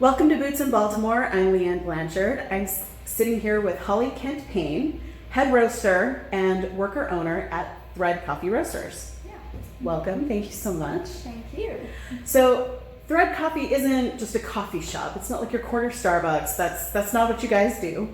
Welcome to Boots in Baltimore. I'm LeeAnn Blanchard. I'm sitting here with Holly Kent-Payne, head roaster and worker owner at Thread Coffee Roasters. Yeah. Welcome. Thank you so much. Thank you. So Thread Coffee isn't just a coffee shop. It's not like your corner Starbucks. That's not what you guys do.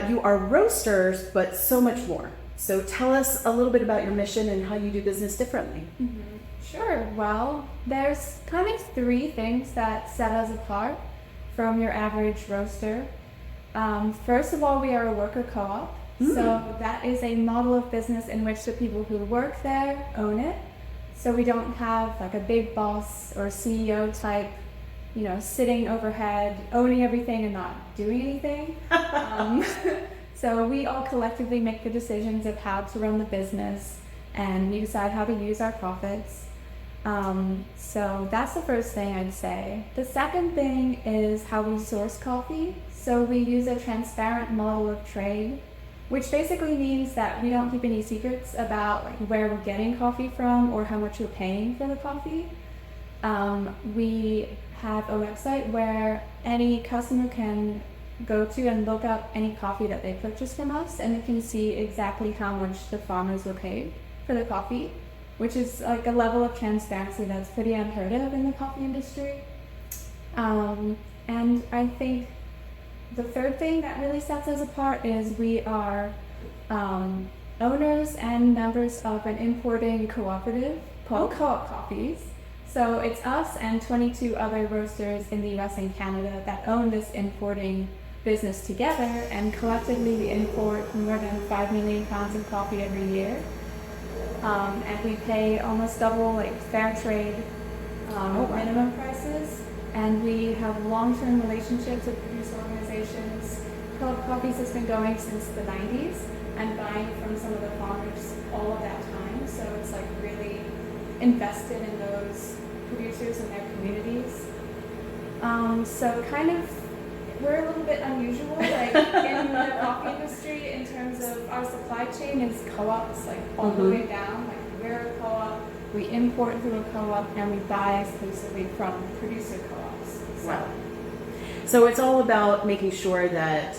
You are roasters, but so much more. So tell us a little bit about your mission and how you do business differently. Mm-hmm. Sure. Well, there's kind of three things that set us apart from your average roaster. First of all, we are a worker co-op. So that is a model of business in which the people who work there own it. So we don't have like a big boss or CEO type, sitting overhead, owning everything and not doing anything. So we all collectively make the decisions of how to run the business, and we decide how to use our profits. So that's the first thing I'd say. The second thing is how we source coffee. So we use a transparent model of trade, which basically means that we don't keep any secrets about where we're getting coffee from or how much we're paying for the coffee. We have a website where any customer can go to and look up any coffee that they purchase from us, and they can see exactly how much the farmers were paid for the coffee, which is like a level of transparency that's pretty unheard of in the coffee industry. And I think the third thing that really sets us apart is we are owners and members of an importing cooperative called Co-op Coffees. So it's us and 22 other roasters in the US and Canada that own this importing business together, and collectively we import more than 5 million pounds of coffee every year. And we pay almost double fair trade minimum prices, and we have long-term relationships with producer organizations. Co-op Coffees has been going since the 90s and buying from some of the farmers all of that time, so it's really invested in those producers and their communities. So kind of we're a little bit unusual in the coffee industry in terms of our supply chain is co-ops all the way down. We're a co-op, we import through a co-op, and we buy exclusively from producer co-ops. Wow. So it's all about making sure that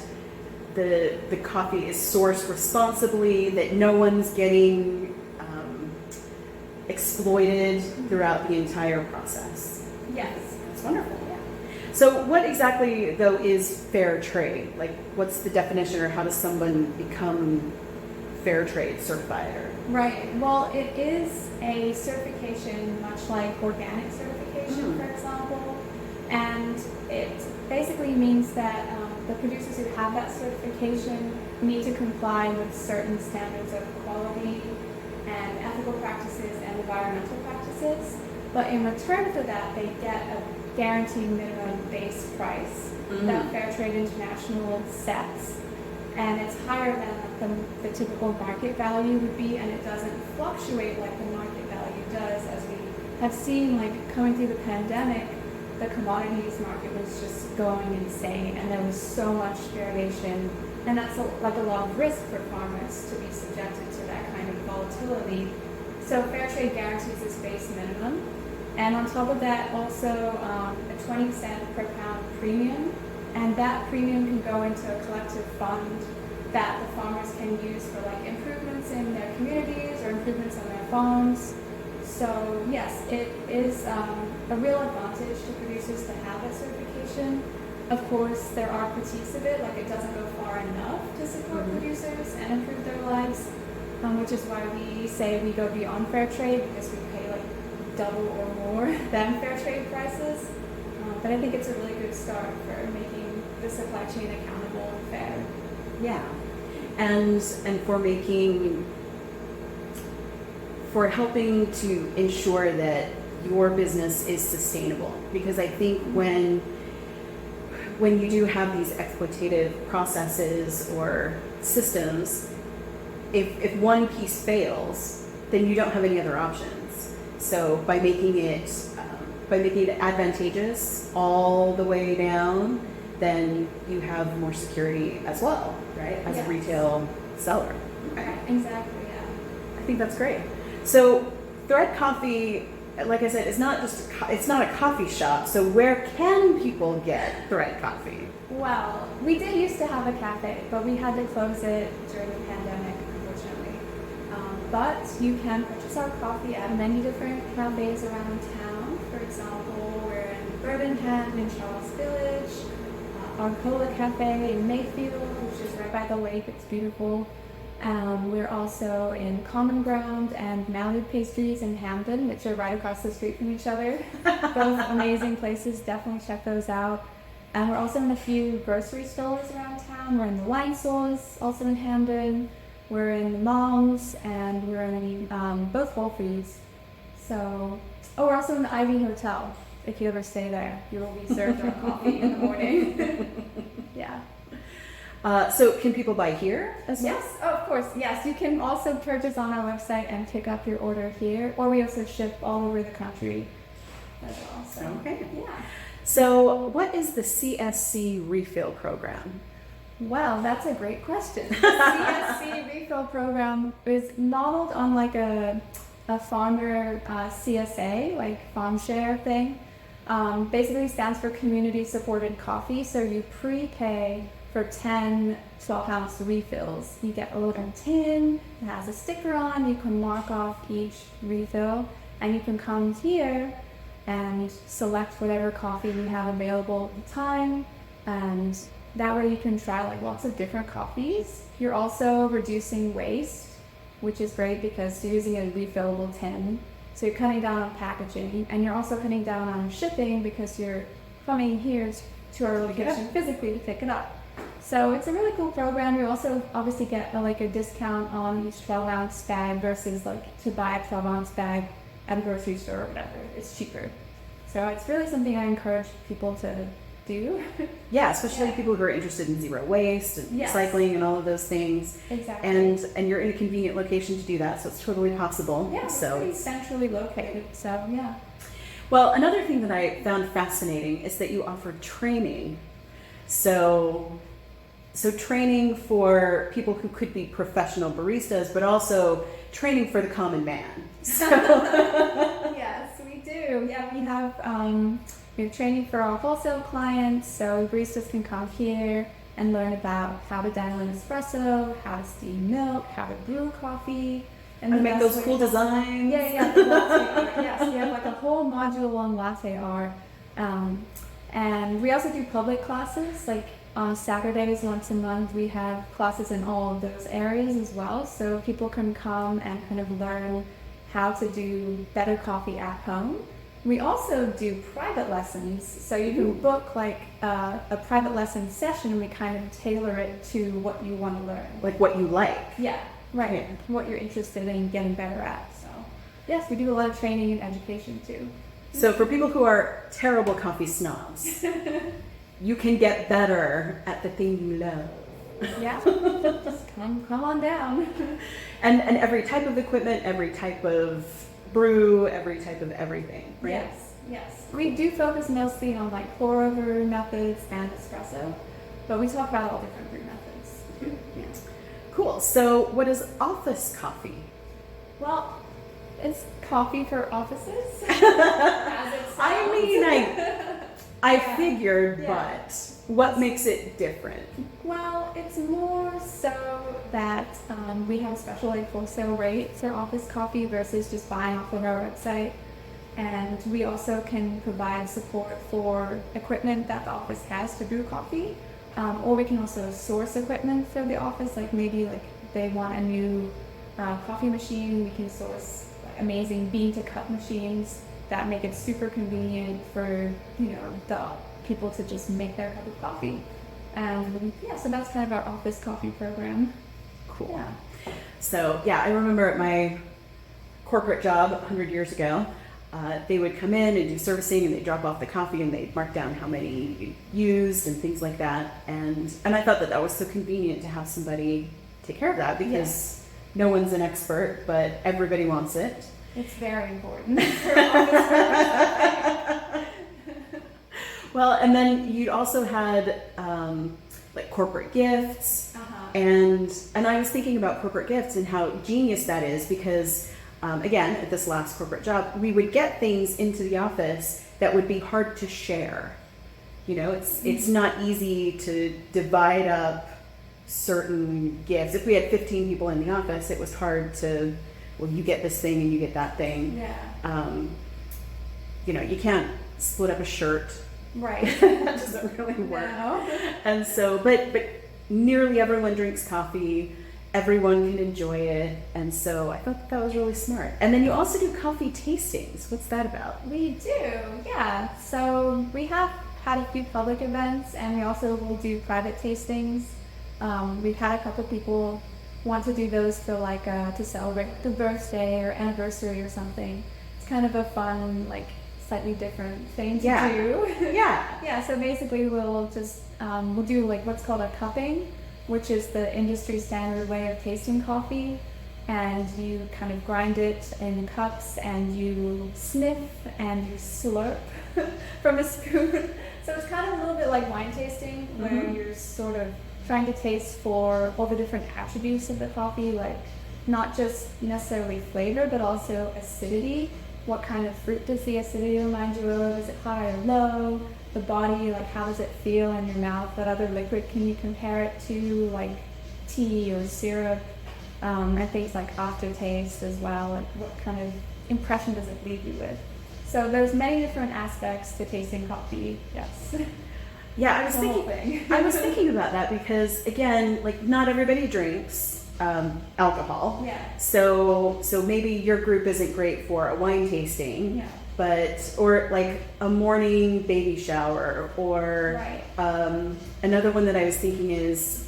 the coffee is sourced responsibly, that no one's getting exploited throughout the entire process. Yes. That's wonderful. So what exactly, though, is fair trade? What's the definition, or how does someone become fair trade certified? Right. Well, it is a certification much like organic certification, for example. And it basically means that the producers who have that certification need to comply with certain standards of quality and ethical practices and environmental practices. But in return for that, they get a guaranteed minimum base price that Fair Trade International sets, and it's higher than the typical market value would be, and it doesn't fluctuate like the market value does, as we have seen coming through the pandemic. The commodities market was just going insane, and there was so much variation, and that's a lot of risk for farmers to be subjected to that kind of volatility. So Fair Trade guarantees this base minimum. And on top of that, also a 20-cent per pound premium, and that premium can go into a collective fund that the farmers can use for improvements in their communities or improvements on their farms. So yes, it is a real advantage to producers to have that certification. Of course, there are critiques of it, it doesn't go far enough to support producers and improve their lives, which is why we say we go beyond fair trade, because we pay double or more than fair trade prices. But I think it's a really good start for making the supply chain accountable and fair. Yeah, and for helping to ensure that your business is sustainable, because I think when you do have these exploitative processes or systems, if one piece fails, then you don't have any other options. So by making it advantageous all the way down, then you have more security as well, right? As a retail seller. Right, exactly, yeah. I think that's great. So Thread Coffee like I said, it's not a coffee shop. So where can people get Thread coffee? Well, we did used to have a cafe, but we had to close it during the pandemic, unfortunately. But you can purchase our coffee at many different cafes around town. For example, we're in Birmingham, in Charles Village, Arcola Cafe in Mayfield, which is right by the lake. It's beautiful. We're also in Common Ground and Mounted Pastries in Hamden, which are right across the street from each other. Both amazing places. Definitely check those out. And we're also in a few grocery stores around town. We're in the Wine Stores, also in Hamden. We're in the Moms, and we're in both Whole Foods. So, we're also in the Ivy Hotel. If you ever stay there, you will be served our coffee in the morning. Yeah. So can people buy here as well? Yes, of course. Yes, you can also purchase on our website and pick up your order here, or we also ship all over the country as well. So, okay. Yeah. So what is the CSC refill program? Well, that's a great question. The CSC refill program is modeled on like a farmer CSA, like farm share thing. Basically stands for community supported coffee. So you prepay for 10 12-ounce refills. You get a little tin, it has a sticker on, you can mark off each refill, and you can come here and select whatever coffee we have available at the time, and that way you can try like lots of different coffees. You're also reducing waste, which is great because you're using a refillable tin. So you're cutting down on packaging, and you're also cutting down on shipping because you're coming here to our location physically to pick it up. So it's a really cool program. You also obviously get a discount on each 12-ounce bag versus like to buy a 12-ounce bag at a grocery store or whatever. It's cheaper. So it's really something I encourage people to do. Yeah, especially people who are interested in zero waste and recycling and all of those things. Exactly. And you're in a convenient location to do that, so it's totally possible. Yeah, so pretty centrally located. So yeah. Well, another thing that I found fascinating is that you offer training. So training for people who could be professional baristas, but also training for the common man. So Yes, we do. Yeah, we have training for our wholesale clients, so baristas can come here and learn about how to dial an espresso, how to steam milk, how to brew coffee, and make those cool designs. Yeah, the latte art. Yes, we have like a whole module on latte art, and we also do public classes. Like on Saturdays, once a month, we have classes in all of those areas as well, so people can come and kind of learn how to do better coffee at home. We also do private lessons, so you can book like a private lesson session, and we kind of tailor it to what you want to learn. Like what you like. Yeah, right. Yeah. What you're interested in getting better at. So yes, we do a lot of training and education too. So for people who are terrible coffee snobs, you can get better at the thing you love. Yeah, just come on down. And every type of equipment, every type of brew, every type of everything, right? Yes. We do focus mostly on like pour over methods and espresso, but we talk about all different brew methods. Yeah. Cool. So what is office coffee? Well, it's coffee for offices. As it sounds. I figured, but what makes it different? Well, it's more so that we have special like wholesale rates for office coffee versus just buying off of our website. And we also can provide support for equipment that the office has to brew coffee. Or we can also source equipment for the office, like maybe like they want a new coffee machine. We can source amazing bean to cup machines that make it super convenient for the people to just make their cup of coffee. So that's kind of our office coffee program. Cool. Yeah. So I remember at my corporate job 100 years ago, they would come in and do servicing, and they'd drop off the coffee, and they'd mark down how many you used and things like that. And I thought that was so convenient to have somebody take care of that, because no one's an expert, but everybody wants it. It's very important for office. Well, and then you'd also had like corporate gifts, and I was thinking about corporate gifts and how genius that is, because again, at this last corporate job, we would get things into the office that would be hard to share. You know, it's not easy to divide up certain gifts. If we had 15 people in the office, it was hard to, well, you get this thing and you get that thing. Yeah. You know, you can't split up a shirt. Right. That doesn't really work. No. And so, but nearly everyone drinks coffee. Everyone can enjoy it. And so I thought that was really smart. And then you also do coffee tastings. What's that about? We do, yeah. So we have had a few public events, and we also will do private tastings. We've had a couple people want to do those for like to celebrate the birthday or anniversary or something. It's kind of a fun, like slightly different thing to do. Yeah. Yeah. So basically, we'll just we'll do like what's called a cupping, which is the industry standard way of tasting coffee. And you kind of grind it in cups, and you sniff and you slurp from a spoon. So it's kind of a little bit like wine tasting, where you're sort of trying to taste for all the different attributes of the coffee, like not just necessarily flavor, but also acidity. What kind of fruit does the acidity remind you of? Is it high or low? The body, like how does it feel in your mouth? What other liquid can you compare it to, like tea or syrup? And things like aftertaste as well. Like what kind of impression does it leave you with? So there's many different aspects to tasting coffee. Yes. Yeah, I was thinking about that because again, like not everybody drinks alcohol. Yeah. So maybe your group isn't great for a wine tasting. Yeah. But or like a morning baby shower, or right. Another one that I was thinking is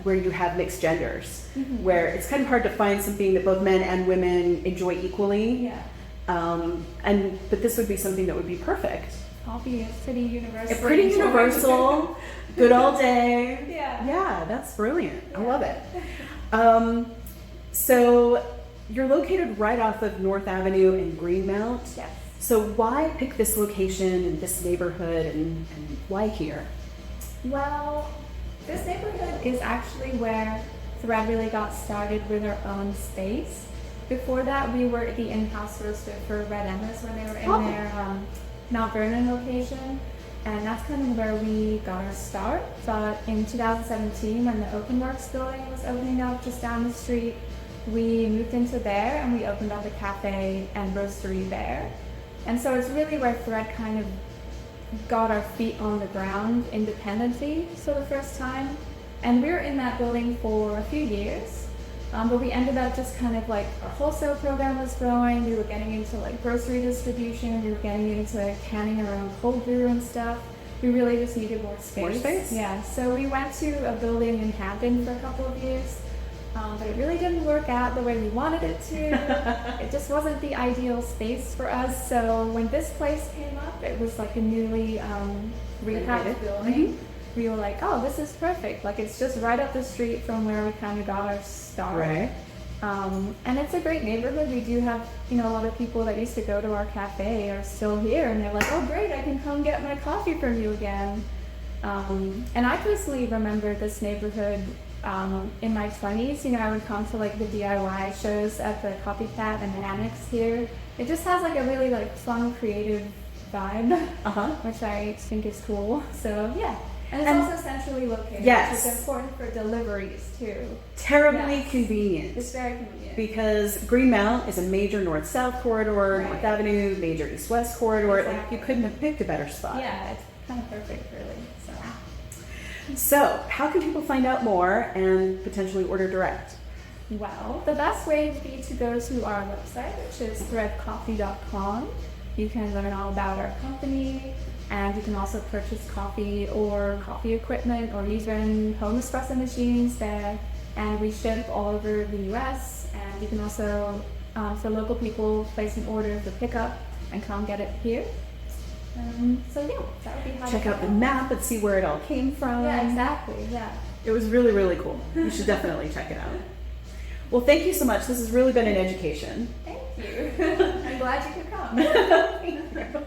where you have mixed genders, where it's kind of hard to find something that both men and women enjoy equally. Yeah. But this would be something that would be perfect. Coffee is pretty universal. It's pretty universal, good all day. Yeah. Yeah, that's brilliant. Yeah. I love it. So you're located right off of North Avenue in Greenmount. Yes. So why pick this location and this neighborhood, and why here? Well, this neighborhood is actually where Thread really got started with our own space. Before that, we were the in-house roaster for Red Emma's when they were in their Mount Vernon location. And that's kind of where we got our start. But in 2017, when the OpenWorks building was opening up just down the street, we moved into there and we opened up a cafe and roastery there. And so it's really where Thread kind of got our feet on the ground independently for the first time. And we were in that building for a few years, but we ended up just kind of like our wholesale program was growing. We were getting into like grocery distribution. We were getting into canning our own cold brew and stuff. We really just needed more space. More space? Yeah, so we went to a building in Hampton for a couple of years. But it really didn't work out the way we wanted it to. It just wasn't the ideal space for us. So when this place came up, it was like a newly rehabbed building. We were like, oh, this is perfect. Like it's just right up the street from where we kind of got our start. Right. And it's a great neighborhood. We do have, a lot of people that used to go to our cafe are still here, and they're like, oh, great, I can come get my coffee from you again. And I personally remember this neighborhood in my 20s. I would come to like the DIY shows at the Copycat and the Annex here. It just has like a really like fun, creative vibe, which I think is cool. So yeah. And it's also centrally located, yes, which is important for deliveries too. Terribly convenient. It's very convenient. Because Greenmount is a major north-south corridor, Right. North Avenue, major east-west corridor. Exactly. Like you couldn't have picked a better spot. Yeah, it's kind of perfect, really. So, how can people find out more and potentially order direct? Well, the best way would be to go to our website, which is threadcoffee.com. You can learn all about our company, and you can also purchase coffee or coffee equipment or even home espresso machines there. And we ship all over the US, and you can also, for local people, place an order for pickup and come get it here. So yeah, that would be how check out the map and see where it all came from. Yeah, exactly. Yeah. It was really, really cool. You should definitely check it out. Well, thank you so much. This has really been an education. Thank you. I'm glad you could come. Thank you.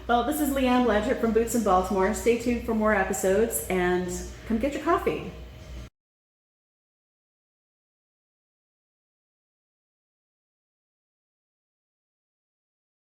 Well, this is LeeAnn Blanchard from Boots in Baltimore. Stay tuned for more episodes and come get your coffee.